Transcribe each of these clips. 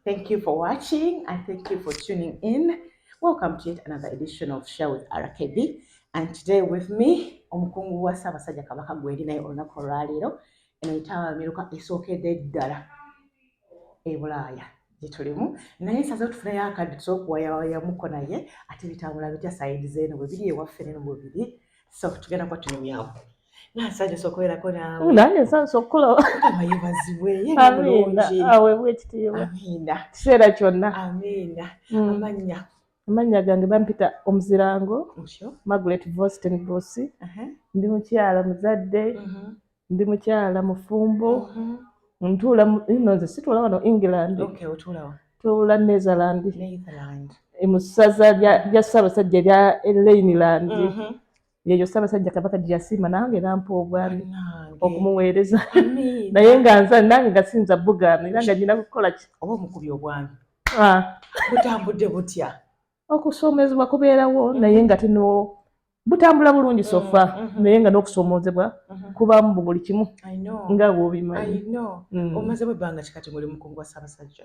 Thank you for watching and thank you for tuning in. Welcome to yet another edition of Share with RKB. And today with me, omukungu wa Ssaabasajja Kabaka Gweri naye olunaku olwaleero eno etaamiruka esookedde ddala e Bulaaya gye tulimu. Naye nsaze tufunayo akadde tusobokuwayawayamuko naye ate bitambula bitya sayidi zeeno bwe biri ewaffe neno bwe biri. So tugenda kuba tunyumyamu. Nansajja sokubeerako naawe. Nange nsanze okulaba. Amayebazibwe ye nga bulungi. Aweebwa ekitiibwa. Amiina. Kiseera kyonna. Amiina. Amannya. Amannya gange bampita Omuzirango. Otyo. Margaret Vostin Bosi. Ndi mukyala muzadde. Ndi mukyala mufumbo. Ntuula nze situula wano England. Okay, otuula wa? Tuula Netherland. Netherland. Mu ssaza lya Ssaabasajja erya Leyland. Yeyo Ssaabasajja Kabaka gye yasiima nange nampa obwami okumuweereza. Naye nga nze nange nga sinza Buganda era nga nina kukola ki? Oba omukubi obwami. Butambudde butya? Okusoomezebwa kubeerawo naye nga tino butambula bulungi sofa naye nga n'okusoomoozebwa kubaamu buli kimu nga bw'obimanyi. Omaze ebbanga ki kati ng'oli mukungu wa Ssaabasajja?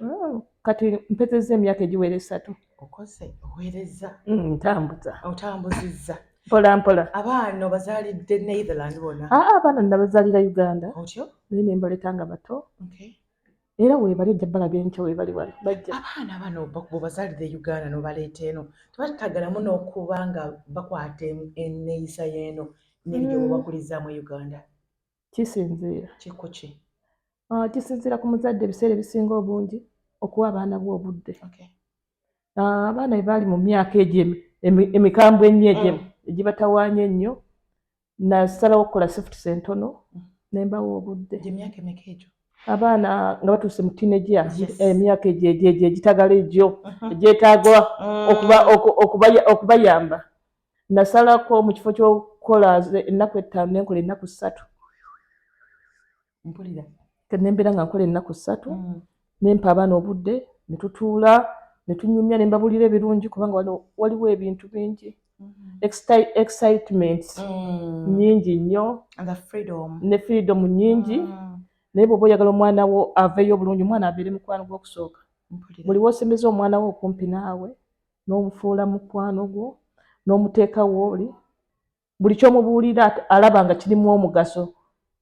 Kati mpezezza emyaka egiwera 3. Okoze oweereza? Ntambuza. Otambuzizza? Mpola mpola. Abaana obazaalidde Netherland bona? Abaana nabazaalira Uganda. Otyo? Naye ne mbaleeta nga bato. Era weebali ejja balabye enkya weebali wano bajja. Abaana bano bw'obazaalidde Uganda n'obaleeta eno tebatagalamu n'okuba nga bakwata enneeyisa y'eno n'ebyo bwe bakulizaamu Uganda? Kisinziira. Kiko ki? Kisinziira ku muzadde ebiseera ebisinga obungi okuwa abaana be obudde. Abaana bwe baali mu myaka egyo emikambwe ennyo egyo egibatawaanya ennyo nasalawo okukola sifutusi entono ne mbawa obudde. Gy'emyaka emeka egyo? Abaana nga batuuse mu tineja emyaka egyo egitagala egyo egyetaagwa okubayamba. Nasalako mu kifo ky'okukola ennaku 5 nenkola ennaku 3. Mpulira. Ne mbeera nga nkola ennaku 3 ne mpa abaana obudde ne tutuula ne tunyumya ne mbabulira ebirungi kubanga waliwo ebintu bingi. Excitement nyingi nnyo ne freedom nyingi. Naye bw'oba oyagala omwana wo aveeyo obulungi omwana abeere mukwano gw'okusooka. Buli w'osembeza omwana wo okumpi naawe n'omufuula mukwano gwo n'omuteeka w'oli buli ky'omubuulira alaba nga kirimu omugaso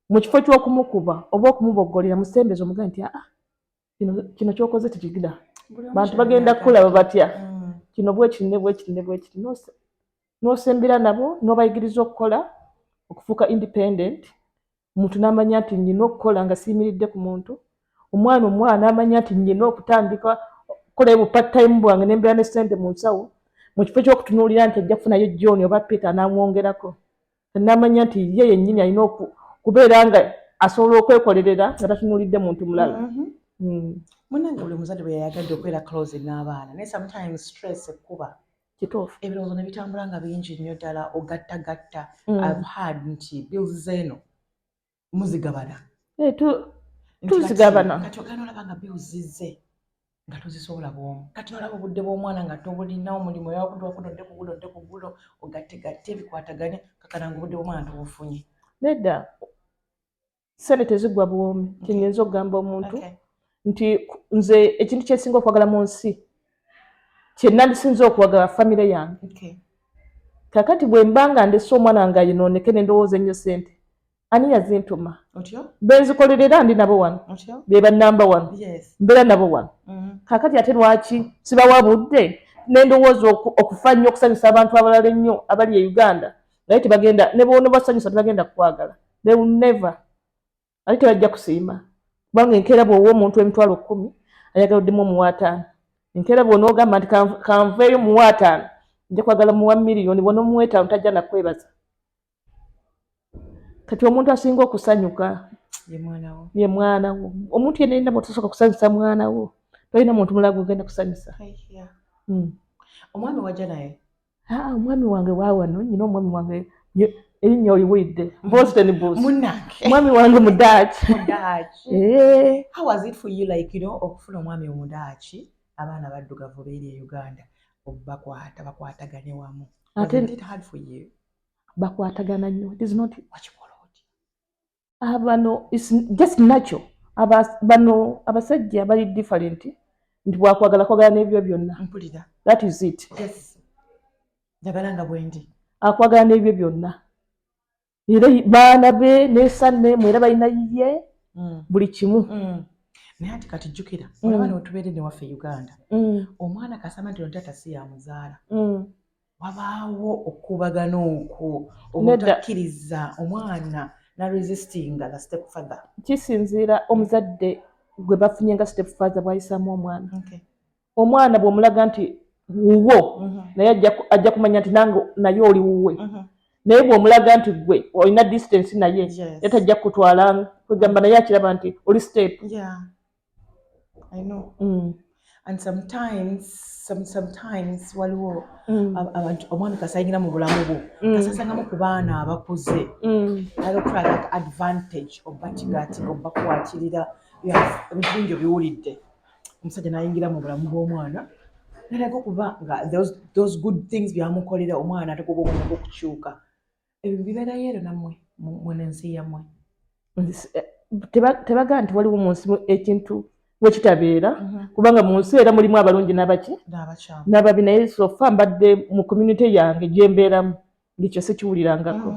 mu kifo ky'okumukuba oba okumuboggolera musembeze omugambe nti kino ky'okoze tekigira bantu bagenda kulaba batya kino bwekiri ne bwekiri ne bwekiri n'osembera nabo n'obayigiriza okukola okufuuka independent. Omuntu n'amanya nti nnyina okukola nga siyimiridde ku muntu. Omwana n'amanya nti nnyina okutandika okukola part-time bwange ne mbeera ne ssente mu nsawo mu kifo ky'okutunuulira nti ajja kufunayo John oba Peter n'amwongerako. N'amanya nti ye yennyini alina okubeera nga asobola okwekolerera nga tatunuulidde muntu mulala. Munnange buli muzadde bwe yayagadde okubeera close n'abaana naye sometimes stress ekkuba. Kituufu. Ebirowoozo ne bitambula nga bingi nnyo ddala ogattagatta. I've heard nti bills zeno muzigabana. Tuzigabana. Kati ogenda olaba nga biwuzizze nga tozisobola bw'omu. Kati olaba obudde bw'omwana nga tobulina omulimu yawakuddwakudodde ku gulo ogattegatte ebikwataganya kakana nga obudde bw'omwana tobufunye. Nedda ssente tezigwa bw'omu. Kyenyinza okugamba omuntu nti nze ekintu kyesinga okwagala mu nsi kye nandisinza okuwagala famire yange. Kakati bwe mba nga ndese omwana wange ayinooneke ne ndowooza ennyo ssente ani yazintuma? Benzikolerera ndi nabo wano be ba number 1 mbeera nabo wano. Kakati ate lwaki sibawa budde ne ndowooza okufa nnyo okusanyusa abantu abalala ennyo abali e Uganda naye tebagenda ne bono basanyusa tebagenda kukwagala. They will never. Ate tebajja kusiima kubanga enkeera bw'owa omuntu emitwalo 10 ayagala oddemu omuwa 5. Enkeera bw'onoogamba nti kanveeyo muwa 5 nja kwagala muwa miliyoni bw'onomuwa 5 tajja nakwebaza. Kati omuntu asinga okusanyuka ye mwana wo. Omuntu yenna yenna bw'otasooka kusanyusa mwana wo tolina muntu mulala gw'ogenda kusanyusa. Omwami wajja naye? Omwami wange waawano nyina omwami wange erinnya oliwulidde Boston Bus. Omwami wange Mudaaki. How was it for you okufuna omwami Omudaaki abaana baddugavu beeri e Uganda bakwatagane wamu? Was it hard for you? Bakwatagana nnyo. It is not bano it's just natural. Bano abasajja bali different nti bwakwagala kwagala n'ebyo byonna. Mpulira. That is it. Yes. Njagala nga bwendi. Akwagala n'ebyo byonna. Era baana be n'esanne mwera balina ye buli kimu. Naye ati kati jjukira olaba n'otubeere ne waffe Uganda. Omwana kasama nti ontata si yamuzaala. Wabaawo okubagana okwo obutakkiriza omwana na resistinga the step father. Kisinziira omuzadde gwe bafunye nga step father bw'ayisaamu omwana. Omwana bw'omulaga nti wuwo naye ajja kumanya nti nange naye oli wuwe. Naye bw'omulaga nti gwe olina distance naye tajja kutwala kugamba naye akiraba nti oli step. I know. And sometimes waliwo abantu omwami kasayingira mu bulamu bwo kasasangamu ku baana abakuze alokula that advantage obatigatiga obakwatirira ebintu bingi biwulidde omusajja n'ayingira mu bulamu bw'omwana nalaga okuba nga those good things byamukolera omwana ategoba obumu bw'okukyuka ebyo bibeerayo ero nammwe mu n'ensi yammwe. Tebagaa nti waliwo mu nsi ekintu bwe kitabeera kubanga mu nsi era mulimu abalungi n'ababi naye sofa mbadde mu community yange gye mbeeramu ng'ekyo sikiwulirangako.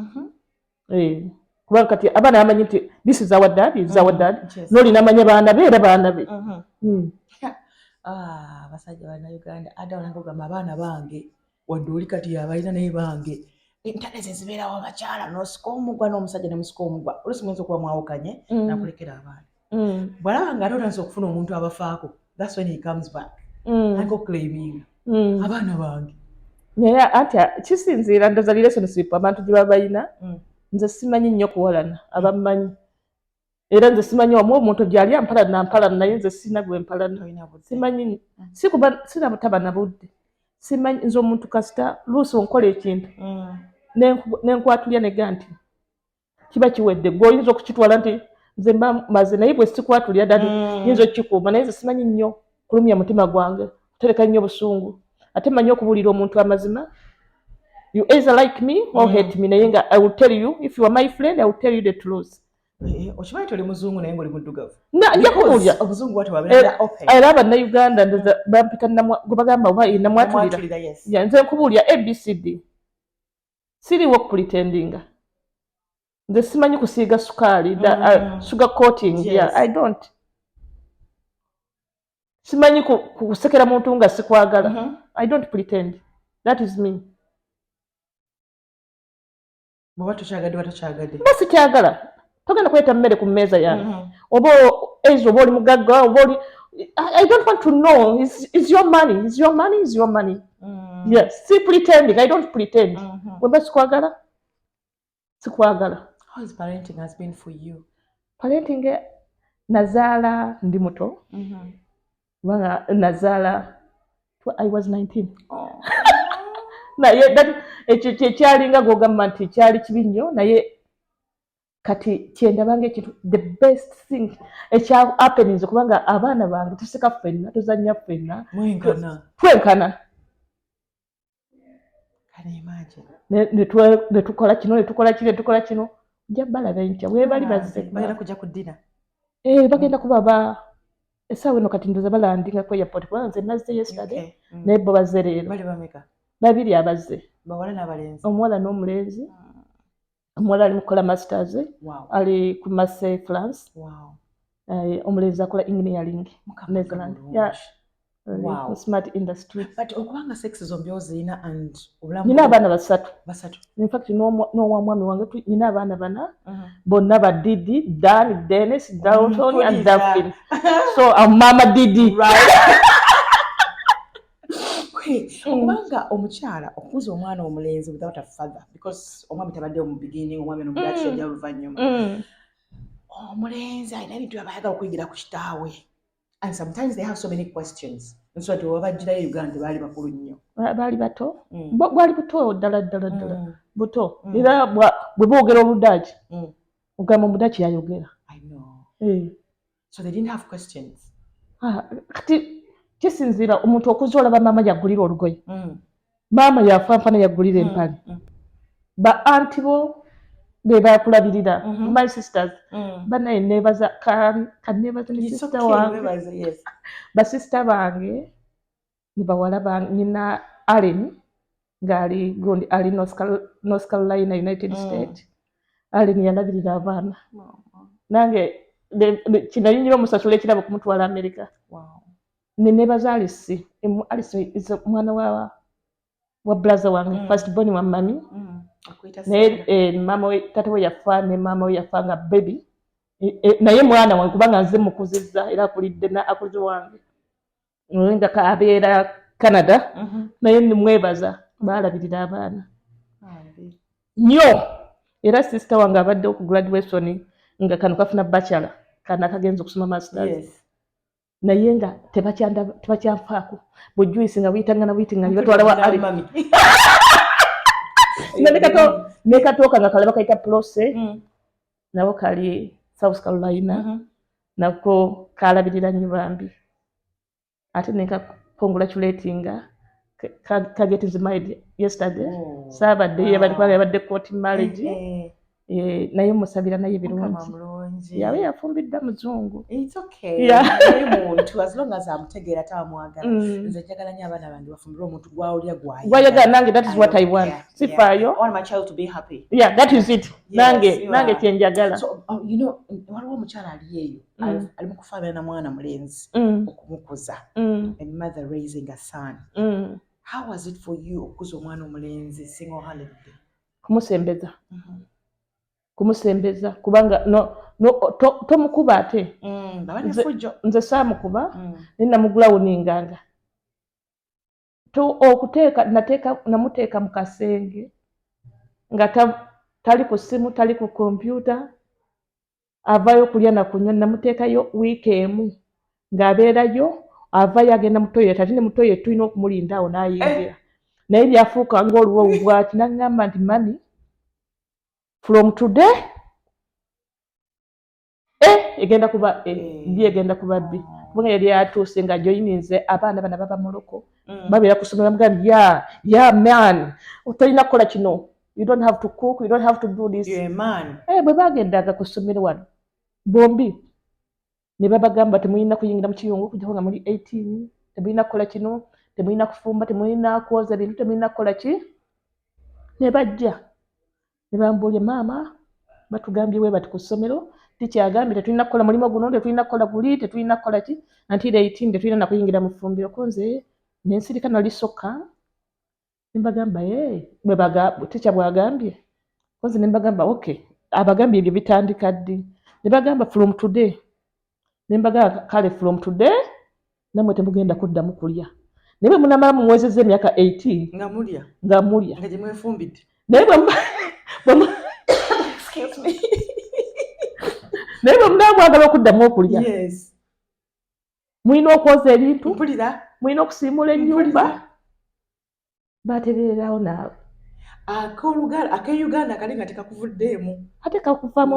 Kubanga kati abaana bamanyi nti this is our dad, n'oli n'amanya baana be era baana be. Basajja bannayuganda adda olangogamba abaana bange wadde oli kati yabalina naye bange entale ze zibeerawo abakyala n'osika omugwa n'omusajja ne musika omugwa oluusi muyinza okuba mwawukanye nakulekera abaana. Bw'alaba nga ate otandise okufuna omuntu abafaako that's when he comes back aliko claiming abaana bange. Naye ati kisinziira ndoza relationship abantu gye babayina. Nze simanyi nnyo kuwalana abamanyi era nze simanyi omuntu gyali ampalana naye nze sina gwe mpalana simanyi sina butaba na budde simanyi nze omuntu kasita luusi onkola ekintu nenkwatulya nega nti kiba kiwedde gwe oyinza okukitwala nti nze mba maze naye bwe sikwatulya ddala yinza okukikuuma naye nze simanyi nnyo kulumya mutima gwange kutereka nnyo busungu ate manyi okubuulira omuntu amazima. You either like me or hate me naye nga I will tell you if you are my friend I will tell you the truth. Okimanyi toli muzungu naye ng'oli muddugavu. Nja kubuulya obuzungu bwati wabeera open. Era abannayuganda ndoza bampita gwe bagamba oba namwatulira. Nze nkubuulya ABCD siriwo okupretendinga. Nze simanyi kusiiga sukaali sugar coating. I don't. Simanyi kusekera muntu nga sikwagala. I don't pretend. That is me. Bw'oba tokyagadde. Basi kyagala. Togenda kweta mmere ku mmeeza yange. Oba oli mugagga oba oli I don't want to know. It's your money. It's your money. It's your money. Yes. See pretending. I don't pretend. Bw'oba sikwagala. Sikwagala. How is parenting has been for you? Parenting nazaala ndi muto. Kubanga nazaala I was 19. Naye ekyo kyekyalinga gwogamba nti kyali kibi nnyo naye kati kyendabanga ekintu the best thing ekya happenings kubanga abaana bange tuseka ffenna tuzannya ffenna twenkana. Ne tukola kino ne tukola kino nja balaba ntya weebali bazze bagenda kujja ku ddina. Bagenda kuba essaawa eno kati ndoza balandinga ku airport kubanga nze nazze yesterday naye bo bazze leero. Bali bameka? Babiri abazze. Bawala n'abalenzi? Omuwala n'omulenzi. Omuwala ali mukola masters. Ali ku Marseille, France. Omulenzi akola engineering. Netherland. Smart industry. But okubanga sex zombi ozirina and obulamu. Nina abaana basatu. In fact n'owamwami wange nina abaana bana. Bonna ba Didi, Dan, Dennis, Dalton and Daphne. So I'm Mama Didi. Right. Okubanga omukyala okuza omwana omulenzi without a father because omwami tabaddewo mu beginning omwami n'omudaaki yajja oluvannyuma. Omulenzi alina ebintu byabayagala okuyigira ku kitaawe and sometimes they have so many questions. Nsooka ti wabagirayo Uganda baali bakulu nnyo. Baali bato. Bwali buto ddala buto. Era bwe boogera oludaaki ogamba omudaaki yayogera. I know. So they didn't have questions. Kati kisinziira omuntu okuza olaba maama yaggulira olugoye. Maama yafanfana yaggulira empale. Ba anti bo be bakulabirira my sisters banaye nebaza kanebaza ne sister wange yes ba sister bange ni bawala bange nyina Allen ngali gundi ali North Carolina United States Allen yalabirira abaana nange kino yinyira omusasula ekirabo kumutwala America ne nebaza Alice is mwana wa brother wange first born wa mami ne mama we tata we yafa ne mama we yafa nga baby naye mwana wange kubanga nze mukuzizza era akulidde na akuzi wange nga kabeera Canada naye nimwebaza balabirira abaana nnyo era sister wange abadde ku graduation nga kano kafuna bachelor kana kagenza okusoma masters naye nga tebakyanfaako bujjuisi nga buyitanga batwala wa ali nekatooka nga kalaba kayita Plose nabo kali South Carolina nako kalabirira nnyo bambi ate nekacongratulatinga kaget is married yesterday Saturday yabadde court marriage naye musabira naye birungi yawe yafumbidde muzungu it's okay naye muntu as long as amutegeera tamwagala nze njagala nnyo abaana bange bafumbirwe omuntu gwawulya gwayagala nange that is what I want sifaayo I want my child to be happy that is it nange kyenjagala so waliwo omukyala ali eyo ali mu kufaanana na mwana mulenzi okumukuza a mother raising a son how was it for you okukuza omwana omulenzi single handedly kumusembeza kubanga tomukuba ate nze saamukuba nenamugulawuninganga namuteeka mu kasenge nga tali ku ssimu tali ku kompyuta avaayo okulya nakunywa namuteekayo wiiki emu ng'abeerayo avaayo agenda mu toilet ate ne mu toilet tulina okumulinda awo n'ayingira naye byafuuka ng'oluwowu bw'ati n'aŋŋamba nti mami from today egenda kuba egenda kuba bbi kubanga yali atuuse nga joyininze abaana bana baba muloko babeera ku ssomero bamugamba man tolina kukola kino you don't have to cook you don't have to do this bwe bagendanga ku ssomero wano bombi ne babagamba temulina kuyingira mu kiyungu okujjako nga muli 18 temulina kukola kino temulina kufumba temulina kwoza bintu temulina kukola ki ne bajja ne bambuulya maama batugambye we bati ku ssomero tikyagambye tetulina kukola mulimu guno tetulina kukola guli tetulina kukola ki until 18 tetulina nakuyingira mu ffumbiro ko nze nensirika nalisokka nembagamba tikya bwagambye konze nembagamba okay abagambye ebyo bitandika ddi nebagamba from today nembagamba kale from today namwe temugenda kuddamu kulya naye bwe munamala mu mwezi z'emyaka 18 nga mulya nga gyemwefumbidde naye naye bwe munamwagala okuddamu okulya mulina okwoza ebintu mulina okusiimula ennyumba batereerawo naawe ak'Uganda kali nga tekakuvuddeemu ate kakuvaamu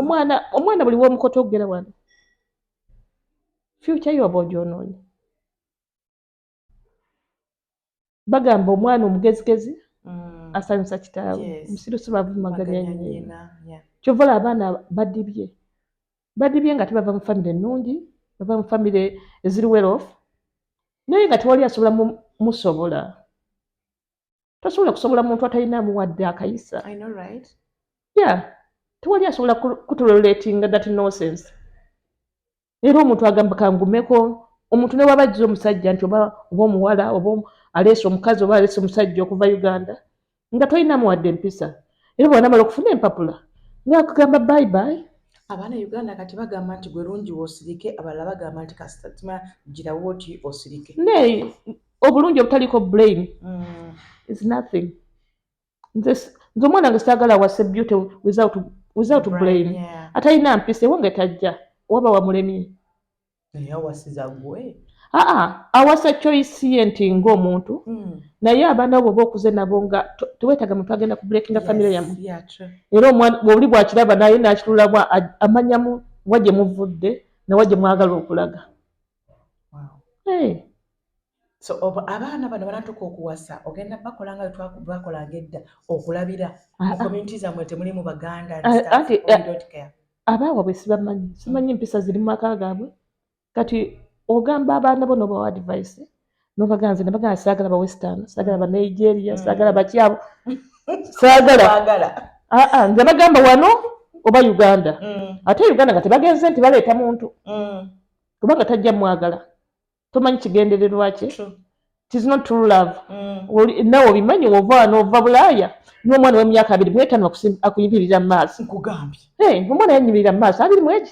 omwana buli w'omukoto okugera wano future yoba ogyonoonye bagamba omwana omugezigezi asanyusa kitaawe musirusi bavumaganya nnyina kyovola abaana badibye nga tebava mu famire ennungi bava mu famire eziri well off naye nga tewali asobola musobola tosobola kusobola muntu atalinamu wadde akayisa tewali asobola kutoleretinga that nonsense era omuntu agamba kangumeko omuntu ne wabajja omusajja nti oba omuwala oba aleese omukazi oba aleese omusajja okuva Uganda nga tolinamu wadde empisa era bw'anamala okufuna empapula ngaakugamba bye abaana Uganda kati bagamba nti gwe lungi woosirike abalala bagamba nti kasitatima girawo oti osirike naye obulungi obutaliko blame is nothing nze omwana nga saagala wase beauty without blame atalina mpisa ewange tajja waba wamulemye naye awasiza gwe awasa choice ye nti ng'omuntu naye abaana bo b'okuze nabo nga teweetaga muntu agenda ku breakinga family yamu era omwana bw'oli bw'akiraba naye n'akitulamu amanyamu wagye muvudde ne wagye mwagala okulaga So abaana bano banatuuka okuwasa ogenda bakola nga bakolanga edda okulabira mu community zammwe temuli mu Baganda abaawa bwe simanyi empisa ziri mu maka gaabwe kati ogamba abaana bo n'obawa advice n'obaganze nebagamba saagala ba western saagala ba Nigeria saagala bakyabo saagala nze bagamba wano oba Uganda ate Uganda nga tebagenze nti baleeta muntu kubanga tajja mwagala tomanyi kigendererwa kye it is not true love nawe obimanyi ova wano ova Bulaaya n'omwana w'emyaka 25 akuyimirira mu maaso nkugambye omwana yanyimirira mu maaso 20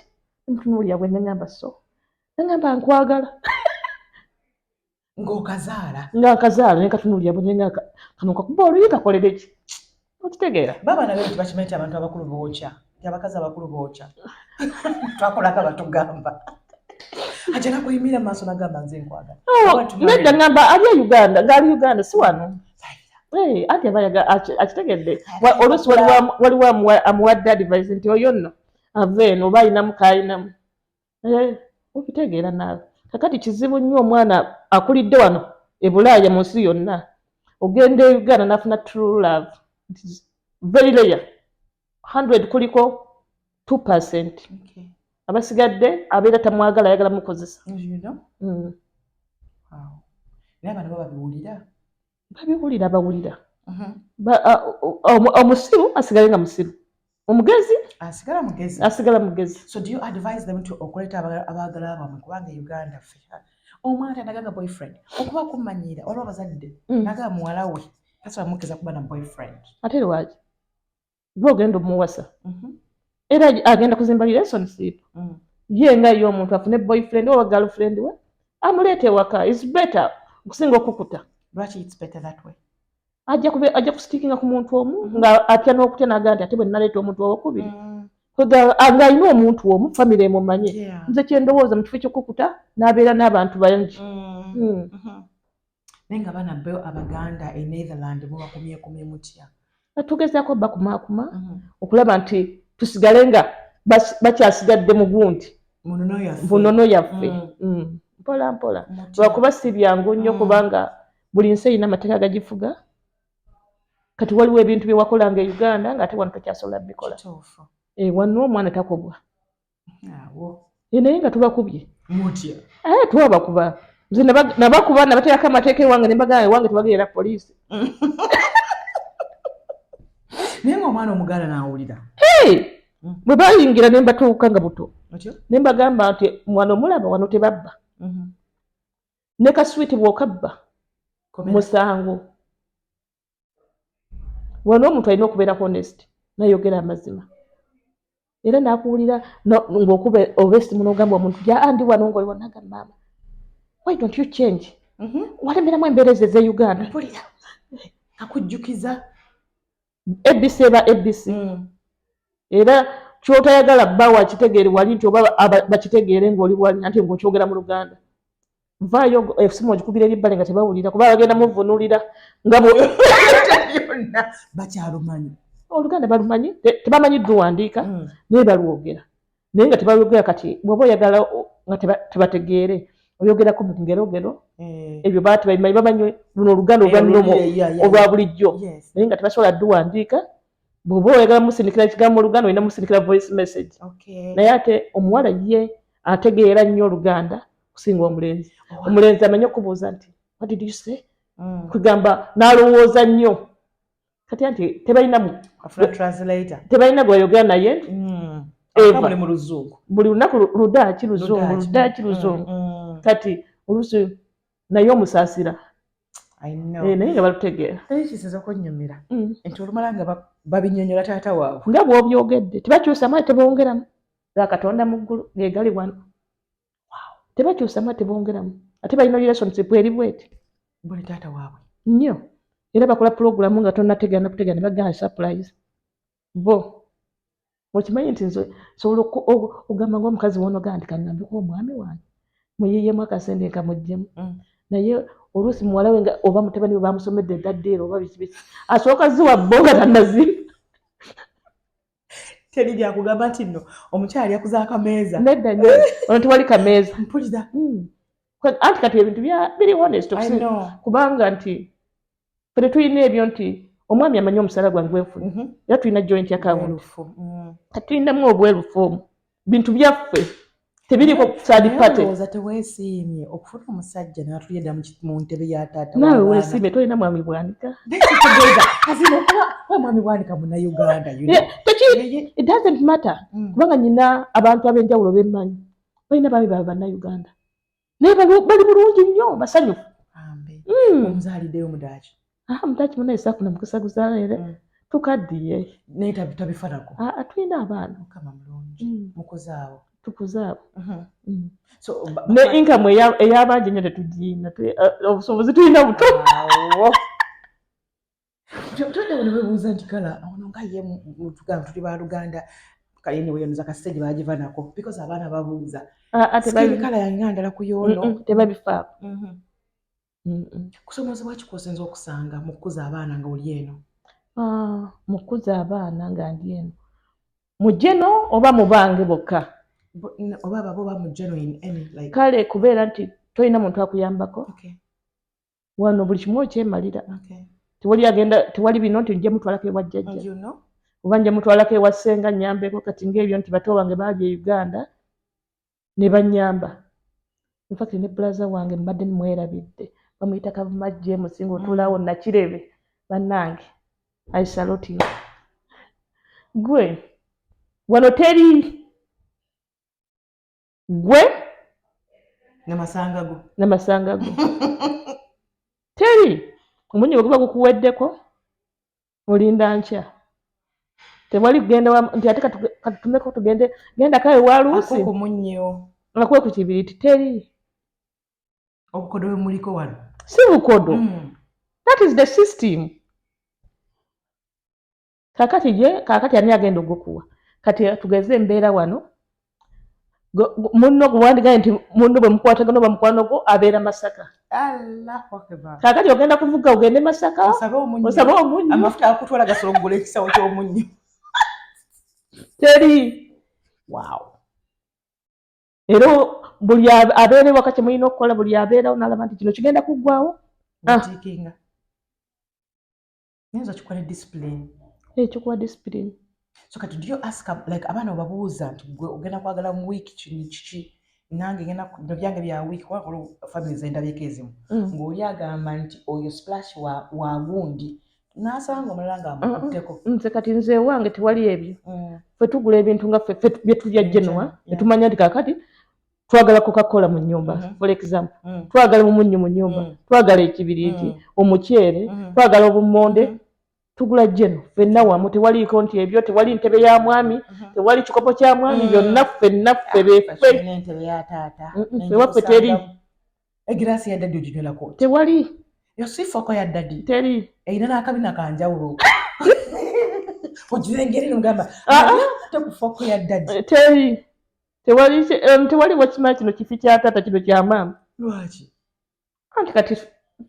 mutunuulira bwe nangamba so nangamba nkwagala ng'akazaala nekatunuulira bwe nengaka kano kakuba oluyi kakolere ki okitegeera baba nabe nti bakimanyi nti abantu abakulu bookya nti abakazi abakulu bookya twakolako batugamba ajala kuyimira mu maaso nagamba nze nkwagala nedda ngamba ali Uganda ngaali Uganda si wano ati abayaga akitegedde oluusi waliwo amuwadde advice nti oyo nno ava eno oba ayinamu kaayinamu okitegeera naawe kakati kizibu nnyo omwana akulidde wano e Bulaaya mu nsi yonna ogenda e Uganda nafuna true love very rare 100 kuliko 2% abasigadde abeera tamwagala ayagala mukozesa babiwulira bawulira omusiru asigale nga musiru omugezi asigala mugezi. So do you advise them to okuleta abagala bamwe kubanga Uganda ffe omwana naganga boyfriend okuba kumanyira olwo bazadde naga muwala we kasa mukeza kuba na boyfriend ate lwaki bwogenda omuwasa era agenda kuzimba relationship ye nga yo omuntu afune boyfriend oba girlfriend we amuleete waka is better okusinga okukuta. Lwaki it's better that way? Ajja kusitikinga ku muntu omu nga atya n'okutya naga nti ate bwe naleeta omuntu owokubiri nga alina omuntu omu famire emumanye nze kyendowooza mu kifo ky'okukuta n'abeera n'abantu bangi. Naye nga bana bo Abaganda e Netherland mubakumyekumye mutya? Tugezaako bakumaakuma okulaba nti tusigale nga bakyasigadde mu gundi bunono yaffe mpola mpola lwakuba si byangu nnyo kubanga buli nsi erina amateeka gagifuga kati waliwo ebintu bye wakolanga e Uganda ng'ate wano tokyasobola bikola wano omwana takobwa naye nga tubakubye twabakuba nze nabakuba nabateekako amateeka ewange ne mbagamba ewange tebagerera poliisi. Naye ng'omwana omuganda n'awulira bwe bayingira ne mbatuuka nga buto ne mbagamba nti mwana omulaba wano tebabba ne kaswiti bw'okabba musango wano omuntu alina okubeera honest nayogera amazima era nakuwulira ng'okuba obesimu n'ogamba omuntu andi wano ng'oliwo nagamba maama why don't you change walemeramu embeera ezo ez'e Uganda akujjukiza ABC eba ABC era kyotayagala bba wakitegeere wali nti oba bakitegeere ng'oli wali anti ng'okyogera mu Luganda vaayo esimu ogikubira eribbale nga tebawulira kuba bagenda muvunulira nga byonna bakyalumanyi Oluganda balumanyi tebamanyi dduwandiika naye balwogera naye nga tebalwogera kati bw'oba oyagala nga tebategeere oyogerako mu ngerogero ebyo baati babimanyi bamanyi luno Oluganda olwannomo olwa bulijjo naye nga tebasobola dduwandiika bw'oba oyagala musindikira ekigambo mu Luganda olina musindikira voice message naye ate omuwala ye ategeera nnyo Oluganda kusinga omulenzi. Omulenzi amenye okubuuza nti what did you say kugamba n'alowooza nnyo kati anti tebalina gwayogera naye buli lunaku ludaaki luzungu kati oluusi naye omusaasira naye nga balutegeera. Kisiza okunyumira nti olumala nga babinyonyola taata waabwe nga bw'obyogedde tebakyusa maali tebongeramu ga Katonda mu ggulu geegali wano tebakyusa maali tebongeramu ate balina relationship eri bweti buli taata waabwe nnyo era bakola pulogulamu nga tonnategeera nakutegeera ne bagamba surprise bo okimanyi nti nze sobola ogamba ng'omukazi wonogaa nti kanambeko omwami wange muyiiyemu akasente kamuggyemu naye oluusi muwala we nga oba mutabani we bamusomedde eddaddeero oba bikibiki asooka ziwa bbo nga tannaziba teri gyakugamba nti nno omukyala yakuza akameeza nedda nnyo ono tewali kameeza mpulira anti kati ebintu biri honest kubanga nti ffe tulina ebyo nti omwami amanyi omusala gwange gwenfuna era tulina joint account kati tulinamu obwerufu bintu byaffe tebiriko third party. Ndowooza teweesiimye okufuna omusajja n'atulira mu ntebe ya taata naawe weesiimye tolina mwami bwanika mwami bwanika Munnayuganda it doesn't matter kubanga nyina abantu ab'enjawulo bemmanyi balina baami baabwe Bannayuganda naye bali bulungi nnyo basanyufu. Omuzaaliddeyo mudaaki mudaaki munaye saakuna mukisa guzaaleere tukaddiye naye tabifanako tulina abaana mukama mulungi mukuzaabo tukuzaabo ne income ey'abangi nnyo tetugiyina obusobozi tulina buto. Todde wano bebuuza nti kala ono nga ye mutugamba tuli baluganda kale ne weyonoza kasiteegi baagiva nako because abaana babuuza kala yange ndala ku yoono tebabifaako. Kusomozebwa ki kw'osinza okusanga mu kukuza abaana nga oli eno? Mu kukuza abaana nga ndi eno mujeno oba mu bange bokka oba abo ba mujeno in any like kale kubeera nti tolina muntu akuyambako wano buli kimu okyemalira. Tewali bino nti nja mutwalako ewa jjajja oba nja mutwalako ewa ssenga nnyambeko kati ng'ebyo nti bato bange baali e Uganda ne bannyamba. Infact ne brother wange mbadde mwerabidde bamuyita Kavuma James nga otuulaawo Nakirebe bannange I salute you. Gwe wano teri gwe namasanga go teri omunyi bwe guba gukuweddeko olinda nkya tewali kugenda nti ate katutumeko tugende genda kawe waluusi ngakuwe ku kibiriti teri obukodo bwe muliko wano si bukodo. That is the system. Kakati ani agenda ogukuwa kati tugeze embeera wano munno guwandigaye nti munno bwe mukwatagana oba mukwano gwo abeera Masaka. Kakati ogenda kuvuga ogende Masaka osabe omunnyo amafuta akutwala gasologgola ekisawo ky'omunnyo teri. Era buli abeera ewaka kye mulina okukola buli abeerawo n'alaba nti kino kigenda kuggwawo nyinza kikuwa discipline. Kikuwa discipline. So kati do you ask like abaana obabuuza nti gwe ogenda kwagala mu wiiki kino kiki nange ngenda bino byange bya wiiki wakola families endabika ezimu ng'oli agamba nti oyo splash wa gundi n'asanga omulala ng'amukutteko. Nze kati nze ewange tewali ebyo. Ffe tugula ebintu nga ffe bye tulya Genoa ne tumanya nti kakati twagala Coca-Cola mu nnyumba for example twagala omunnyo mu nnyumba twagala ekibiriiti omuceere twagala obummonde tugula Genoa ffenna wamu tewaliiko nti ebyo tewali ntebe ya mwami tewali kikopo kya mwami byonna ffenna ffe beffe n'entebe ya taata ewaffe teri egiraasi ya ddadi oginywelako tewali yo siifoko ya ddadi teri erina n'akabina kanjawulo ogirengere nogamba tekufoko ya ddadi teri tewali wakimanya kino kifi kya taata kino kya maama. Lwaki? Anti kati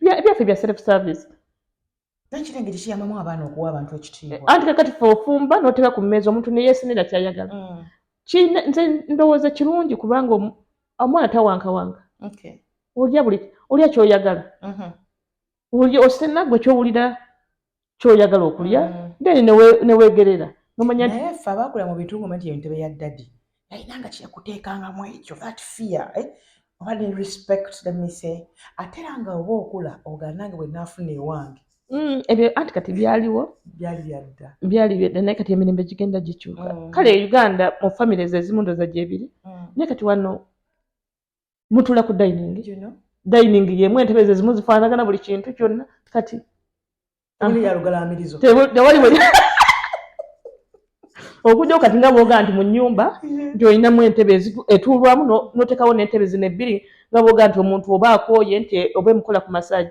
byaffe bya self service. Nakirengeri kiyamamu abaana okuwa abantu ekitiibwa. Anti kakati ffe ofumba n'oteeka ku mmeeza omuntu ne yeesenera ky'ayagala. Nze ndowooza kirungi kubanga omwana tawankawanka. Olya ky'oyagala. Osenna gwe ky'owulira ky'oyagala okulya then ne weegerera. Naye ffe abaakula mu bitundu nti entebe ya ddadi yalina nga kyakuteekangamu ekyo that fear oba ne respect let me say ate era nga oba okula ogala nange bwe naafuna ewange. Ebyo anti kati byaliwo byali byadda naye kati emirembe gigenda gikyuka. Kale Uganda mu families ezimu ndoza gyebiri naye kati wano mutula ku dining yemu entebe ezimu zifaanagana buli kintu kyonna kati tewali okujja kati nga bwoga nti mu nnyumba nti olinamu entebe etuulwamu n'oteekawo n'entebe zino ebbiri nga bwoga nti omuntu oba akooye nti oba emukola ku masaagi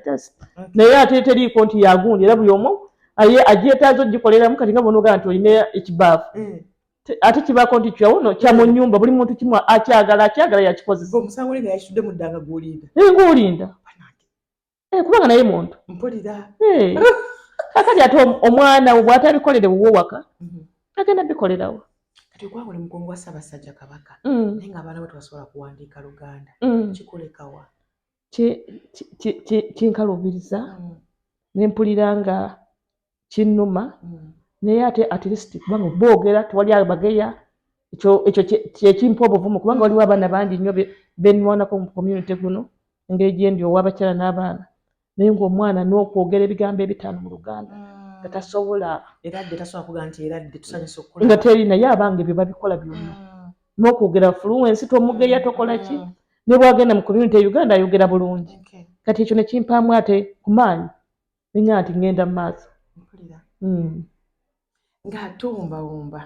naye ate teriiko nti yagundi era buli omu agyetaaza ogikoleramu kati nga bonoga nti olina ekibaafu ate kibaako nti kyawuno kya mu nnyumba buli muntu kimu akyagala yakikozesa. Omusango nga yakitudde mu ddanga gw'olinda ng'olinda kubanga naye muntu kakati ate omwana we bw'atabikolere wuwo waka agenda bikolerawo. Kati ogwabula mukungu wa Ssaabasajja Kabaka naye ng'abaana bwe tebasobola kuwandiika Luganda kikulekawa? kinkalubiriza ne mpulira nga kinnuma naye ate at least kubanga boogera tewali abageya ekyo kyekimpa obuvumu kubanga waliwo abaana bangi nnyo benwanako mu community guno engeri gyendi ow'abakyala n'abaana naye ng'omwana n'okwogera ebigambo ebitaano mu Luganda nga tasobola nga teri naye abange bye babikola byonna n'okwogera fluensi tomugeya tokola ki ne bwagenda mu community e Uganda ayogera bulungi kati ekyo ne kimpaamu ate ku maanyi ninga nti ngenda mu maaso ng'atuwumbawumba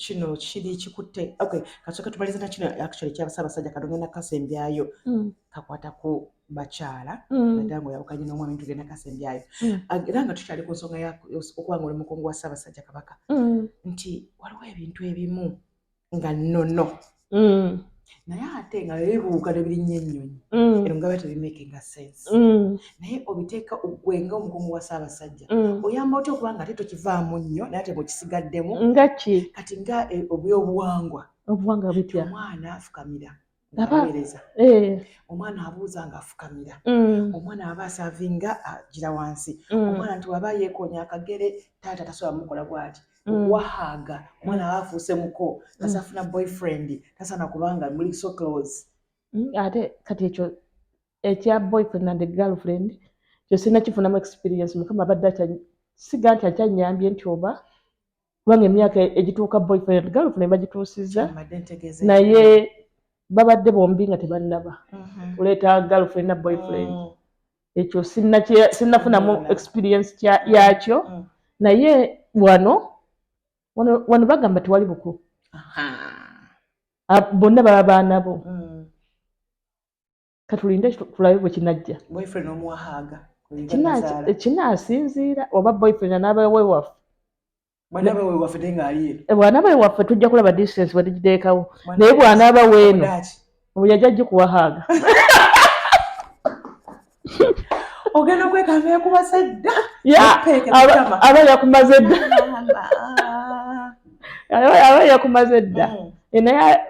kino kiri kikutte kasooka tubaliza na kino actually kya Ssaabasajja Katonda na Kasembyayo kakwata ku bakyala naddala ng'oyawukanye n'omwami tugenda Kasembyayo era nga tukyali ku nsonga okuba nga oli mukungu wa Ssaabasajja Kabaka nti waliwo ebintu ebimu nga nnono naye ate nga bibuuka ne birinnya ennyonyi ero nga tebimakinga sense naye obiteeka gwe ng'omukungu wa Ssaabasajja oyamba otya okuba nga ate tokivaamu nnyo naye ate bwekisigaddemu nga ki kati nga obyobuwangwa bitya omwana afukamira ng'aweereza omwana abuuza ng'afukamira omwana aba asaavinga agira wansi omwana nti waba yeekonya akagere taata tasobola mukola bw'ati wahaaga omwana aba afuuse muko tasafuna boyfriend tasana kubanga muli so close ate kati ekyo ekya boyfriend and girlfriend kyo sina kifunamu experience mukama abadde siga nti akyanyambye nti oba kubanga emyaka egituuka boyfriend and girlfriend bagituusizza naye babadde bombi nga tebannaba kuleeta girlfriend na boyfriend ekyo sinnafunamu experience yakyo naye wano bagamba tewali buku bonna baba baanabo katulinde tulabe bwe kinajja kinaasinziira oba boyfriend anaabawe bw'anaaba wewaffe tujja kulaba distance bwe tugiteekawo naye bw'anaaba weeno obu yajja gikuwahaaga ogenda okwekanga yakubasa dda aba yakumaze dda aba yakumaze dda naye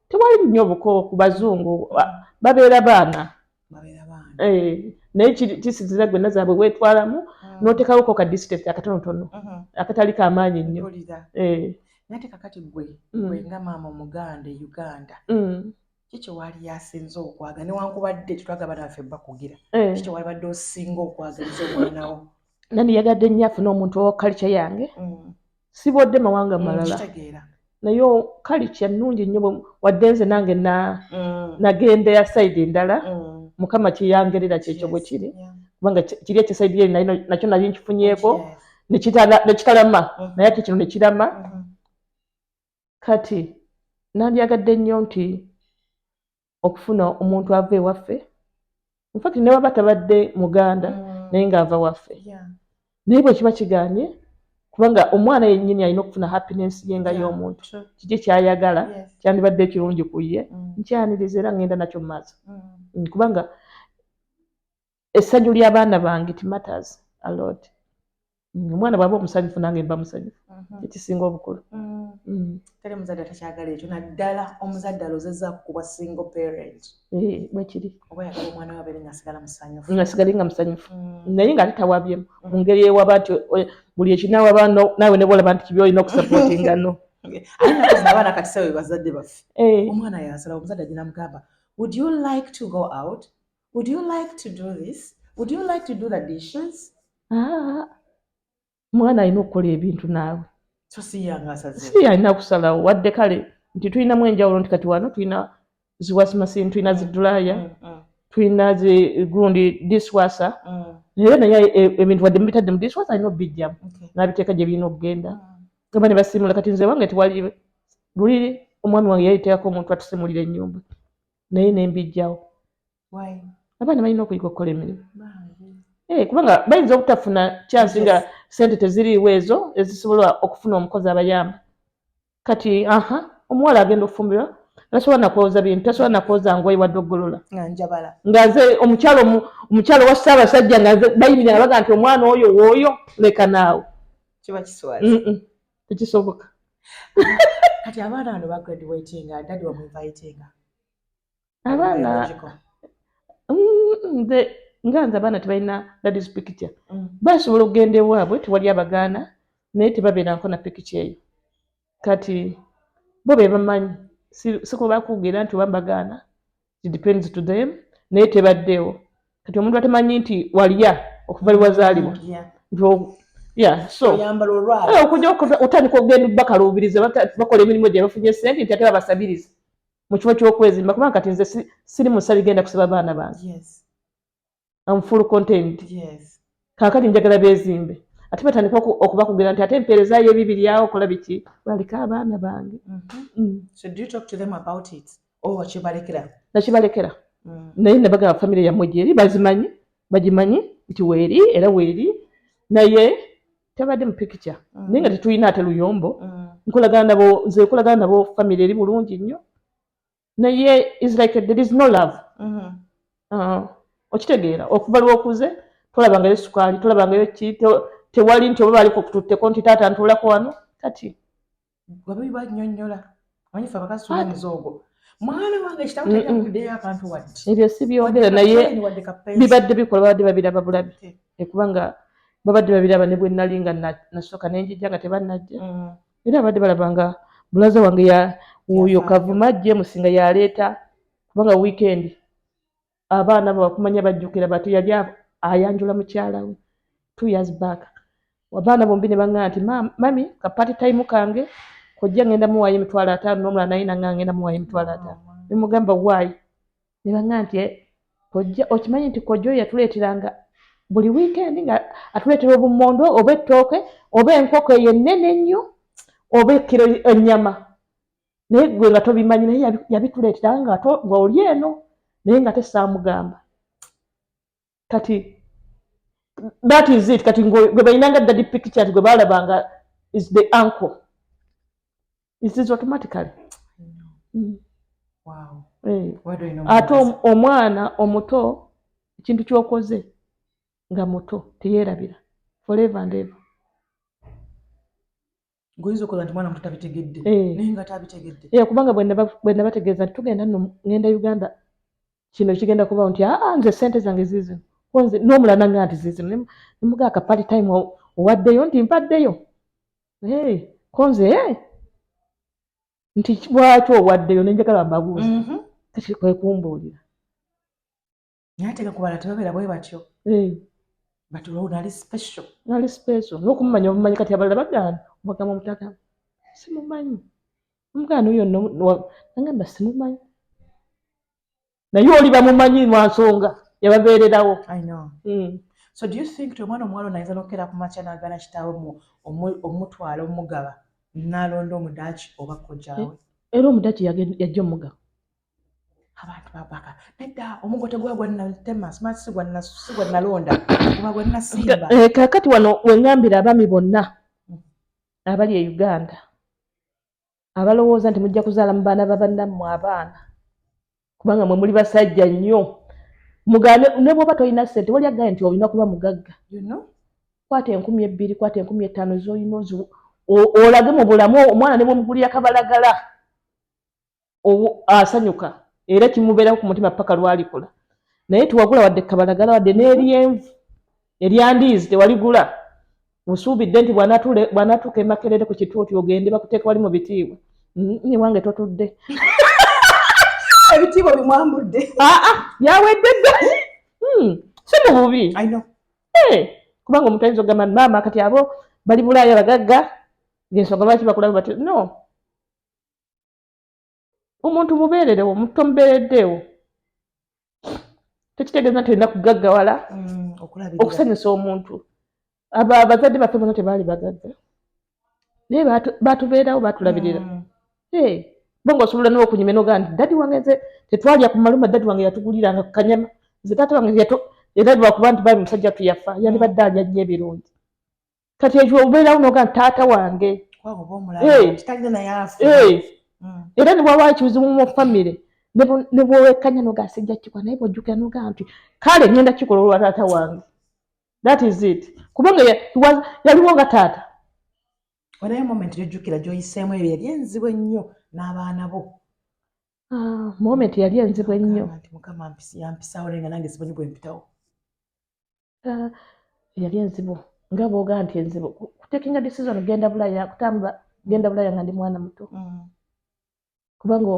tewali nnyo obuko ku bazungu babeera baana naye kisinzira gwe nazaabwe weetwalamu n'oteekawoko ka distance akatonotono akatali kamaanyi nnyo nate kakati gwe nga maama omuganda e Uganda kikyo wali yasinze okwaga newankubadde tetwagaba naffe bakugira kikyo wali badde osinga okwagaliza omwanawo nani yagadde nnyo afuna omuntu owa culture yange sibodde mawanga malala naye culture nnungi nnyo wadde nze nange nagenda ya side ndala mukama kiyangerera kyekyo bwe kiri kubanga kiri ekisayidi eri nakyo nali nkifunyeeko nekitalama naye ate kino nekirama kati nandyagadde nnyo nti okufuna omuntu ava ewaffe infact ne waba tabadde Muganda naye ng'ava waffe naye bwe kiba kiganye kubanga omwana yennyini alina okufuna happiness ye nga y'omuntu kiki kyayagala kyandibadde ekirungi ku ye nkyaniriza era ngenda nakyo mu maaso kubanga essanyu ly'abaana bange it matters a lot omwana bw'aba omusanyufu nange mba musanyufu ekisinga obukulu teri muzadde atakyagala ekyo naddala omuzadde alozezza kuba single parent bwe kiri oba yagala omwana we abeere ng'asigala musanyufu ng'asigale nga musanyufu naye ng'ate tawabyemu mu ngeri ewaba nti buli ekinaawaba naawe ne bwolaba nti kibi olina okusapootinga no ate nakozi abaana kati sawe bazadde baffe omwana yasalawo omuzadde agenda mugamba would you like to go out would you like to do this would you like to do the dishes omwana alina okukola ebintu naawe so si alina kusalawo wadde kale nti tulinamu enjawulo nti kati wano tulina ziwasimasini tulina zidulaya tulina gundi diswasa naye ebintu wadde mubitadde mu diswasa alina obijjamu n'abiteeka gye birina okugenda gamba ne basimula kati nze wange tewali luli omwami wange yayiteekako omuntu atusimulira ennyumba naye nembijjawo abaana balina okuyiga okukola emirimu kubanga bayinza obutafuna kyansi nga sente teziriiwo ezo ezisobola okufuna omukozi abayamba kati omuwala agenda okufumbirwa tasobola nakwoza bintu tasobola nakwoza ngoye wadde oggolola ngaze omukyalo wa Ssaabasajja ngaze bayimirira baga nti omwana oyo wooyo leka naawe kiba kiswazi tekisoboka kati abaana bano bagraduatinga dadi wamuinvitinga Nganza abaana tebalina daddy's picture. Basobola okugenda ewaabwe tewali abagaana naye tebabeerangako na picture eyo. Kati bo be bamanyi sikuba kugira nti wambagaana, it depends to them, naye tebaddeewo. Kati omuntu atamanyi nti walya okuva liwazaalibwa. So okujja otandika okugenda bakaluubiriza bakola emirimu gye bafunye ssente nti ate babasabiriza mu kifo ky'okwezimba kubanga kati nze siri musali genda kusaba baana bange. I'm full content. Kaakati njagala beezimbe ate batandika okubakugira nti ate empeereza y'ebibiri awo okola biki baleka abaana bange. So do you talk to them about it? Wakibalekera? Nakibalekera. Naye ne bagamba famire yammwe gyeri bagimanyi nti weeri era weeri naye tebadde mu picture. Naye nga tetulina ate luyombo. Nze nkolagana nabo famire eri bulungi nnyo. Naye is like there is no love. Okitegeera okuva lw'okuze tolabangayo sukaali tolabangayo ki tewali nti oba baliko kututteko nti taata ntuulako wano kati wabe bannyonnyola manyi fe abakazi tulina muzoogo mwana wange ekitabu tekuddeyo akantu wadde ebyo si byogera naye bibadde bikola babadde babiraba bulabi kubanga babadde babiraba ne bwe nnali nga nasooka nenjijja nga tebannajja era babadde balabanga bulaza wange wuuyo Kavuma James nga yaleeta kubanga weekend abaana bakumanya bajjukira bati yali ayanjula mukyala we 2 years back. Abaana bombi ne baŋŋamba nti mami ka party time kange kojja ngenda muwaayo $5,000 n'omulala naye nanga ngenda muwaayo $5,000. Ne mugamba why? Ne baŋŋamba nti kojja okimanyi nti kojja yatuleeteranga buli weekend nga atuleetera obummondo oba ettooke oba enkoko eyo ennene ennyo oba ekkiro ennyama naye gwe nga tobimanyi naye yabituleeteranga nga oli eno naye nga tesaamugamba. Kati that is it. Kati gwe balinanga daddy picture ati gwe balabanga is the uncle. It is automatically. Wow. Ate omwana omuto ekintu ky'okoze nga muto teyeerabira forever and ever. Goyinza okola nti mwana muto tabitegedde naye nga tabitegedde. Kubanga bwe nabategeeza nti tugenda ngenda Uganda kino kigenda kubawo nti nze ssente zange ziizino nze n'omulala nanga nti ziizino nemugaa ka party time owaddeyo nti mpaddeyo konze nti lwaki owaddeyo nenjagala mbabuuza kati kwe kumbuulira naye ate gakubala tebabeera bwe batyo batulo nali special n'okumumanya obumanyi kati abalala bagana obagamba omutaka simumanyi omugana oyo nagamba simumanyi naye oli bamumanyi lwa nsonga yababeererawo. So do you think to omwana omuwala onayinza n'okukera ku makya n'agaana kitaawe omutwala omugaba n'alonda omudaaki oba kojjaawe? Era omudaaki yajja omugaba. Abantu babaka nedda omugo tegwagwa nnatema si gwa nalonda oba gwa nasimba. Kaakati wano weŋŋambira abaami bonna abali e Uganda abalowooza nti mujja kuzaala mu baana babannammwe abaana kubanga mwe muli basajja nnyo mugaane ne bw'oba tolina ssente wali agaye nti olina kuba mugagga. Kwata 2,000 kwata 5,000 z'olina olage mu bulamu omwana ne bw'omugulira kabalagala asanyuka era kimubeeraho ku mutima paka lwalikula naye tiwagula wadde kabalagala wadde n'eryenvu eryandiizi tewaligula osuubidde nti bw'anaatuuka e Makerere ku kituuti ogende bakuteeka wali mu bitiibwa ne wange totudde ebitiibwa bimwambudde yawedde dda si mu bubi kubanga omuntu ayinza okugamba maama kati abo bali Bulaaya bagagga ng'ensonga lwaki bakulaba bati no omuntu mubeererewo omuntu tomubeereddeewo tekitegeeza nti olina kugaggawala okusanyusa omuntu. Abazadde baffe bonna tebaali bagagga naye baatubeerawo baatulabirira bo ng'osobola n'okunyuma n'ogaa nti dadi wange nze tetwalya ku maluma dadi wange yatuguliranga ku kanyama nze taata wange era lwakuba nti bali musajja tuyafa yandibadde alya nnyo ebirungi kati ekyo obeerawo n'ogaa nti taata wange era ne bwawaayo ekibuzibu mu famire ne bwowekkanya n'ogaa sijja kikwa naye bw'ojjukira n'ogaa nti kale ngenda kikola olwa taata wange. That is it. Kubanga yaliwo nga taata. Wanaye moment gy'ojjukira gy'oyiseemu ebyo yali enzibu ennyo n'abaana bo. moment yali enzibu ennyo. Mukama yampisawo nenga nange simanyi bwe mpitawo. Yali enzibu nga bw'ogaa nti enzibu kutekinga decision genda Bulaya kutambula genda Bulaya nga ndi mwana muto. Kubanga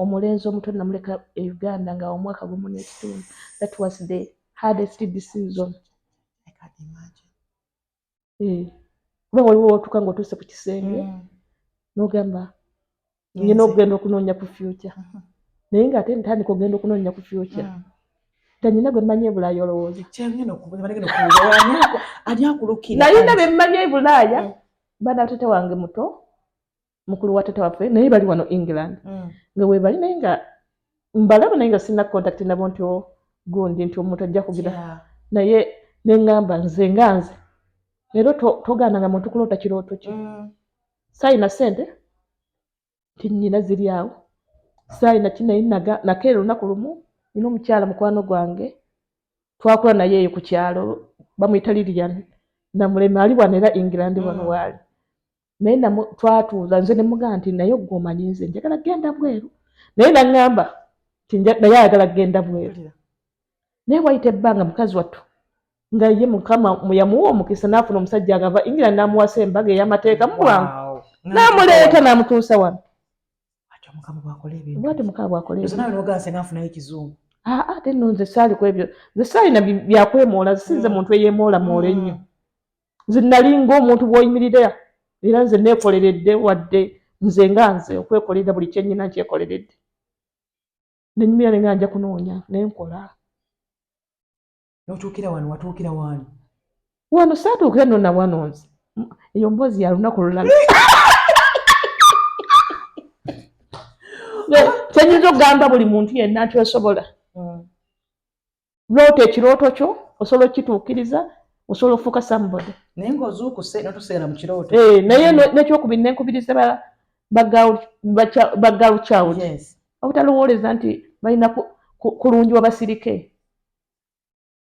omulenzi omuto namuleka e Uganda nga omwaka gumu n'ekitundu. That was the hardest decision. I can't imagine. Kubanga waliwo wootuka ng'otuuse ku kisenge n'ogamba ngenda okugenda okunoonya ku future. Naye ng'ate ntandika ogenda okunoonya ku future. Tanyina gwe mmanyi e Bulaaya olowooza. Nalina be mmanyi e Bulaaya baana tate wange muto mukulu wa tate waffe naye bali wano England. Nga we bali naye nga mbalaba naye nga sina contact nabo nti gundi nti omuntu ajja kugira. Naye ne ngamba nze nganze. Leero togaananga muntu kuloota kirooto ki. Sayina ssente nti nnyina ziri awo. Sayina kinayi nakeera olunaku lumu nina omukyala mukwano gwange twakula naye eyo ku kyalo bamuyita Lilian Namulema ali wano era England wano waali. Naye twatuuza nze ne mugamba nti naye gwe omanyi nze njagala genda bweru. Naye naŋŋamba nti naye ayagala genda bweru. Naye wayita ebbanga mukazi wattu nga ye Mukama yamuwa omukisa n'afuna omusajja agava England n'amuwasa embaga ey'amateeka mu bwangu. N'amuleeta n'amutuusa wano. Bw'ati Mukama bw'akola ebyo. Nawe n'oganse n'afunayo ekizungu. Ate nno nze saali ku ebyo. Nze saalina byakwemoola sinze muntu eyeemoolamoola ennyo. Nze nali ng'omuntu bw'oyimirira era nze neekoleredde wadde nze nga nze okwekolerera buli kye nnyina nkyekoleredde. Ne nnyumira ne nga nja kunoonya ne nkola. N'otuukira wano watuukira wano? Wano saatuukira nno na wano nze. Eyo mboozi ya lunaku lulala. Kyenyinza okugamba buli muntu yenna nti osobola. Loota ekirooto kyo osobola okukituukiriza osobola okufuuka somebody. Naye ng'ozuukuse n'otuseera mu kirooto. Naye n'ekyokubiri nenkubiriza ba girl child. Obutalowooleza nti balina kulungiwa basirike.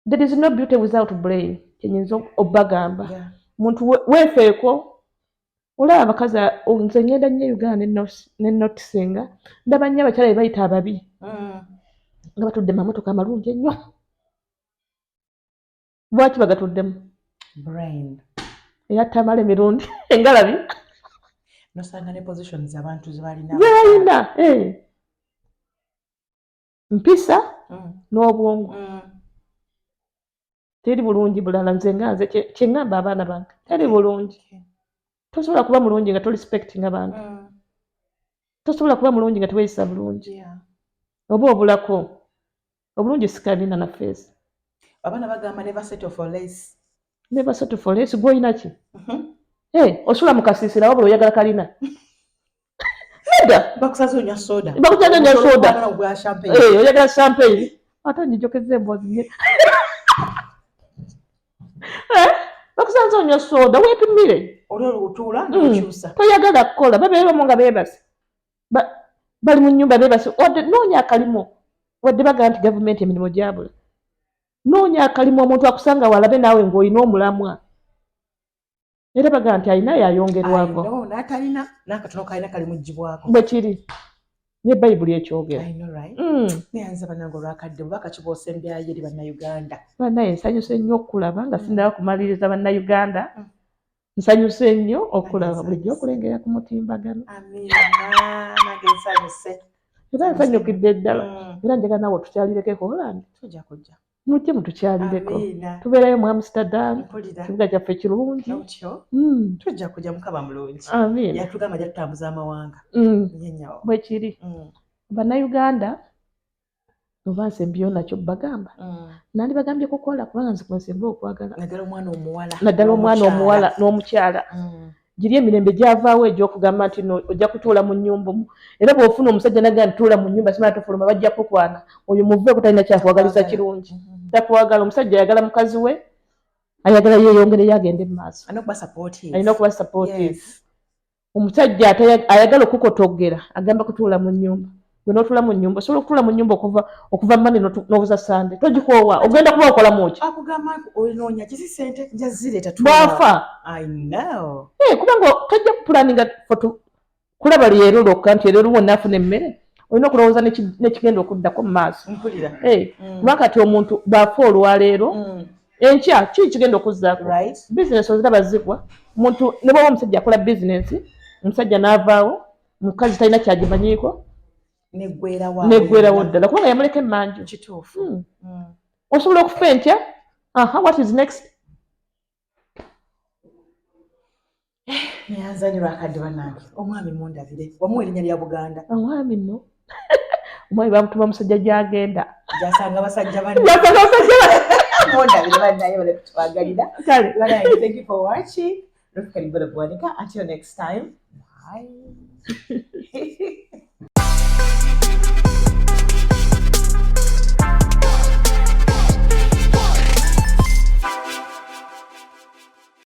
There is no beauty without blame. Kyenyinza obbagamba. Muntu weefeeko. Olaba abakazi nze ngenda nnyo Uganda ne notisinga ndaba nnyo abakyala be bayita ababi. Nga batudde mamotoka amalungi ennyo. Lwaki bagatuddemu? Brain. Eyattamala emirundi engalabi. Nosanga ne positions abantu ze balina. Balina. Mpisa n'obwongo. Teri bulungi bulala nze nga nze kye ngamba abaana bange. Teri bulungi. Tosobola kuba mulungi nga respecting abantu. Tosobola kuba mulungi nga teweeyisa bulungi. Oba obulako. Obulungi sikalina na face. Abaana bagamba never settle for less. Never settle for less. Gw'olina ki? Osula mu kasiisira wabula oyagala kalina. Bakusaza onywa soda. Bakusaza onywa soda. Oyagala champagne. Ate njijokeza emboozi. Bakusaza onywa soda weepimire. Olw'olutuula n'okyusa. Toyagala kukola babeeramu nga beebase. Bali mu nnyumba beebase. Wadde noonya akalimu. Wadde bagaa nti gavumenti emirimu gyabula. Noonya akalimu omuntu akusanga walabe naawe ng'olina omulamwa. Era bagaa nti alina yayongerwako. No, n'atalina n'akatono kalina kali muggyibwako. Bwe kiri. Ne Bayibuli ekyogera. I know right. Neyanza bannange olwakadde bubaka kiboosembyayo eri bannayuganda. Bannaye nsanyuse nnyo okulaba nga sindaba kumaliriza bannayuganda. Nsanyuse nnyo okulaba bulijjo okulengera ku mutimbagano. Amiina, nange nsanyuse. Era nsanyukidde ddala. Era njagala naawe tukyalireko Holland. Tujja kujja. Mujje mutukyalireko. Tubeerayo mu Amsterdam. Kibuga kyaffe kirungi. Tujja kujja Mukama mulungi. Amiina. Yatugamba ajja tutambuza amawanga. Bwe kiri. Bannayuganda oba nsembiyo nakyo bagamba. Nandi bagambye kukola kubanga nze kunsemba okwagala. Naddala omwana omuwala. Naddala omwana omuwala n'omukyala. Giri emirembe gyavaawo egy'okugamba nti ojja kutuula mu nnyumba. Era bw'ofuna omusajja naga ntuula mu nnyumba simala tofuluma bajja kukwana. Oyo muvueko talina kyakuwagaliza kirungi. Takuwagala omusajja ayagala mukazi we ayagala yeeyongereyo agende mu maaso. Alina okuba supportive. Omusajja ayagala okukotogera agamba kutuula mu nnyumba. Gwe n'otuula mu nnyumba osobola okutuula mu nnyumba okuva Monday n'obuza Sunday. Togikoowa ogenda kuba okolamu ki? Akugamba onoonya kisi ssente njazireeta bwafa. I know. Kubanga tojja kupulaninga kulaba leero lwokka nti leero wonna afuna emmere. olina okulowooza nekigenda okuddako mu maaso. Mpulira. Kuba kati omuntu bw'afa olwaleero enkya kiki kigenda okuzzaako. Bizinesi oziraba zigwa. Omuntu ne bw'oba omusajja akola bizinesi, omusajja n'avaawo, mukazi talina kyagimanyiiko. Neggweerawo ddala kubanga yamuleka emmanju. Kituufu. Osobola okufa enkya. What is next? Nyanzanyirwa akadde bannange. Omwami mundabire. Wamuwa erinnya lya Buganda. Omwami nno. Omwami bamutuma musajja gy'agenda. Gy'asanga abasajja banne. Mundabire bannaye bale kutwagalira. Kale. Thank you for watching. Rufika Libola Bwanika. Until next time. Bye.